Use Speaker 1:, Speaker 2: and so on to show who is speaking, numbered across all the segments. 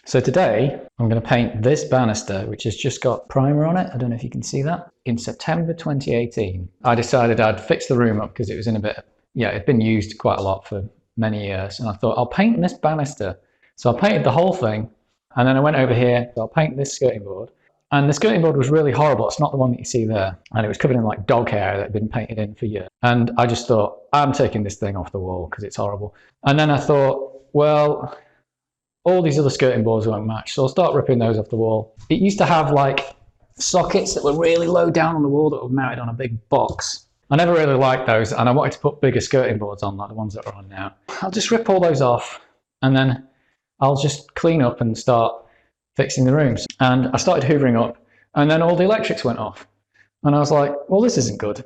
Speaker 1: So today I'm going to paint this banister, which has just got primer on it. I don't know if you can see that. In September 2018, I decided I'd fix the room up because it was in a bit, it'd been used quite a lot for many years. And I thought I'll paint this banister. So I painted the whole thing, and then I went over here, so I'll paint this skirting board. And the skirting board was really horrible. It's not the one that you see there. And it was covered in like dog hair that had been painted in for years. And I just thought, I'm taking this thing off the wall because it's horrible. And then I thought, well, all these other skirting boards won't match, so I'll start ripping those off the wall. It used to have like sockets that were really low down on the wall that were mounted on a big box. I never really liked those, and I wanted to put bigger skirting boards on, like the ones that are on now. I'll just rip all those off, and then I'll just clean up and start fixing the rooms. And I started hoovering up, and then all the electrics went off. And I was like, well, this isn't good.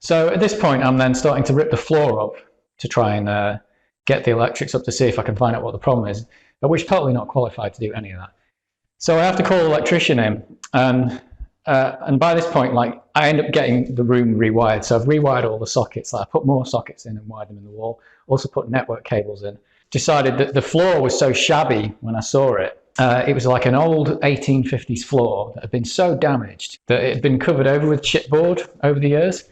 Speaker 1: So at this point, I'm then starting to rip the floor up to try and get the electrics up to see if I can find out what the problem is. But we're totally not qualified to do any of that. So I have to call an electrician in, and by this point, like, I end up getting the room rewired. So I've rewired all the sockets. I put more sockets in and wired them in the wall. Also put network cables in. Decided that the floor was so shabby when I saw it. It was like an old 1850s floor that had been so damaged that it had been covered over with chipboard over the years.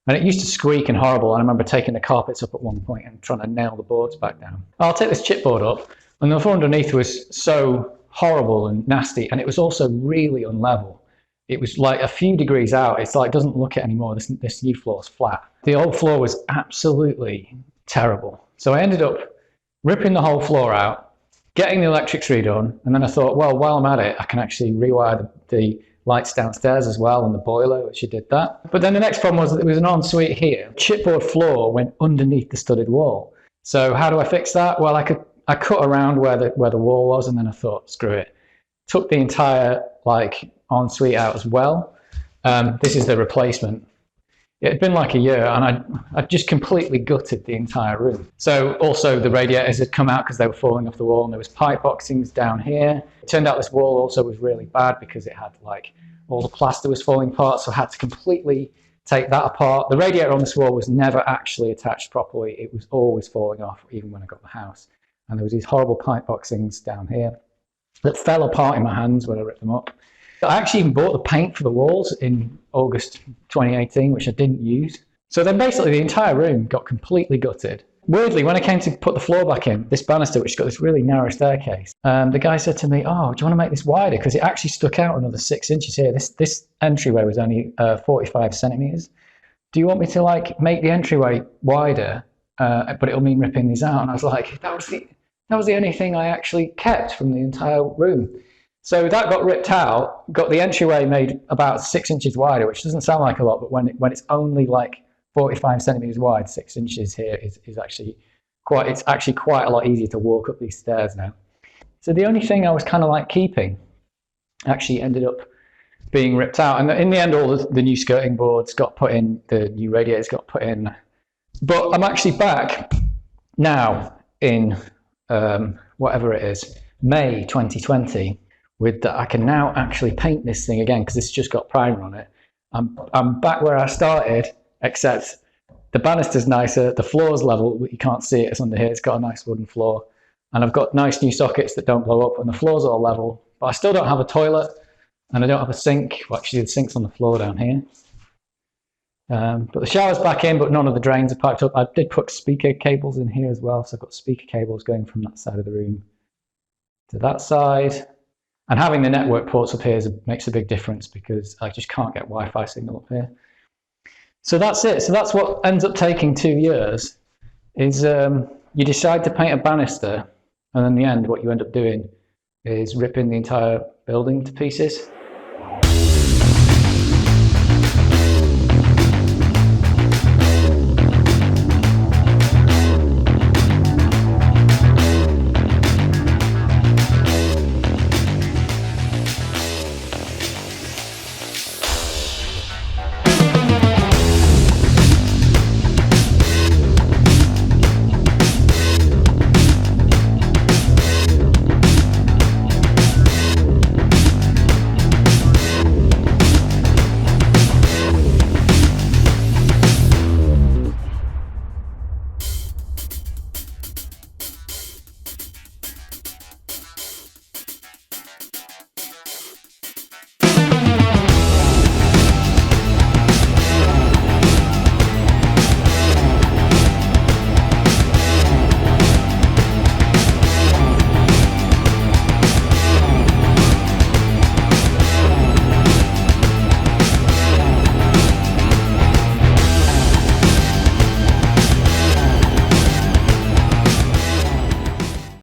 Speaker 1: And it used to squeak and horrible. And I remember taking the carpets up at one point and trying to nail the boards back down. I'll take this chipboard up. And the floor underneath was so horrible and nasty, and it was also really unlevel. It was like a few degrees out. It's like, it doesn't look it anymore. This new floor is flat. The old floor was absolutely terrible. So I ended up ripping the whole floor out, getting the electrics redone, and then I thought, well, while I'm at it, I can actually rewire the lights downstairs as well, and the boiler, which I did that. But then the next problem was that there was an ensuite here. Chipboard floor went underneath the studded wall. So how do I fix that? Well, I cut around where the wall was, and then I thought, screw it. Took the entire ensuite out as well. This is the replacement. It had been like a year, and I'd just completely gutted the entire room. So also the radiators had come out because they were falling off the wall, and there was pipe boxings down here. It turned out this wall also was really bad because it had all the plaster was falling apart, so I had to completely take that apart. The radiator on this wall was never actually attached properly. It was always falling off, even when I got the house. And there was these horrible pipe boxings down here that fell apart in my hands when I ripped them up. I actually even bought the paint for the walls in August 2018, which I didn't use. So then basically the entire room got completely gutted. Weirdly, when I came to put the floor back in, this banister, which has got this really narrow staircase, the guy said to me, oh, do you want to make this wider? Because it actually stuck out another 6 inches here. This entryway was only 45 centimeters. Do you want me to make the entryway wider, but it'll mean ripping these out? And I was like, that was the only thing I actually kept from the entire room. So that got ripped out, got the entryway made about 6 inches wider, which doesn't sound like a lot, but when it's only 45 centimeters wide, 6 inches here is actually quite a lot easier to walk up these stairs now. So the only thing I was kind of keeping actually ended up being ripped out. And in the end, all the new skirting boards got put in, the new radiators got put in. But I'm actually back now in whatever it is, May 2020, with that I can now actually paint this thing again because it's just got primer on it. I'm back where I started, except the banister's nicer, the floor's level, but you can't see it, it's under here, it's got a nice wooden floor, and I've got nice new sockets that don't blow up, and the floor's all level, but I still don't have a toilet, and I don't have a sink. Well, actually the sink's on the floor down here. But the shower's back in, but none of the drains are piped up. I did put speaker cables in here as well, so I've got speaker cables going from that side of the room to that side. And having the network ports up here makes a big difference because I just can't get Wi-Fi signal up here. So that's it. So that's what ends up taking 2 years, is you decide to paint a banister, and in the end what you end up doing is ripping the entire building to pieces.